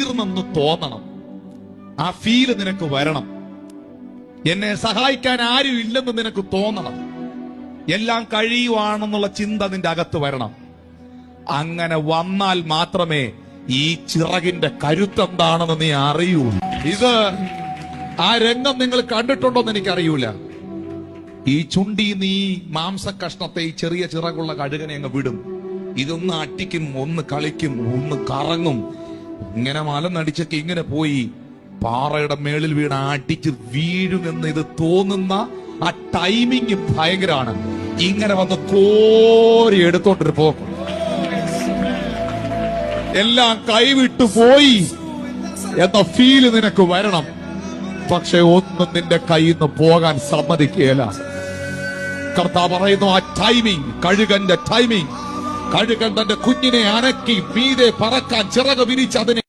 തീർന്നെന്ന് തോന്നണം. ആ ഫീല് നിനക്ക് വരണം. എന്നെ സഹായിക്കാൻ ആരും ഇല്ലെന്ന് നിനക്ക് തോന്നണം. എല്ലാം കഴിയുവാണെന്നുള്ള ചിന്ത നിന്റെ അകത്ത് വരണം. അങ്ങനെ വന്നാൽ മാത്രമേ ഈ ചിറകിന്റെ കരുത്തെന്താണെന്ന് നീ അറിയൂ. ഇത് ആ രംഗം നിങ്ങൾ കണ്ടിട്ടുണ്ടോ എന്ന് എനിക്കറിയൂല. ഈ ചുണ്ടി നീ മാംസക്കഷ്ണത്തെ ഈ ചെറിയ ചിറകുള്ള കഴുകനെ അങ്ങ് വിടും. ഇതൊന്ന് അട്ടിക്കും, ഒന്ന് കളിക്കും, ഒന്ന് കറങ്ങും. ഇങ്ങനെ മലനടിച്ചൊക്കെ ഇങ്ങനെ പോയി പാറയുടെ മേളിൽ വീണ് അടിച്ച് വീഴുമെന്ന് ഇത് തോന്നുന്ന ആ ടൈമിങ് ഭയങ്കരമാണ്. ഇങ്ങനെ വന്ന് കോരി എടുത്തോണ്ടൊരു പോക്കും. എല്ലാം കൈവിട്ടു പോയി എന്ന ഫീല് നിനക്ക് വരണം. പക്ഷെ ഒന്നും നിന്റെ കയ്യിൽ നിന്ന് പോകാൻ സമ്മതിക്കുകയില്ല. കർത്താവ് പറയുന്നു, ആ ടൈമിങ്, കഴുകന്റെ ടൈമിങ്. കഴുകൻ തന്റെ കുഞ്ഞിനെ അനക്കി മീതെ പറക്കാൻ ചിറക് വിരിച്ച് അതിനെ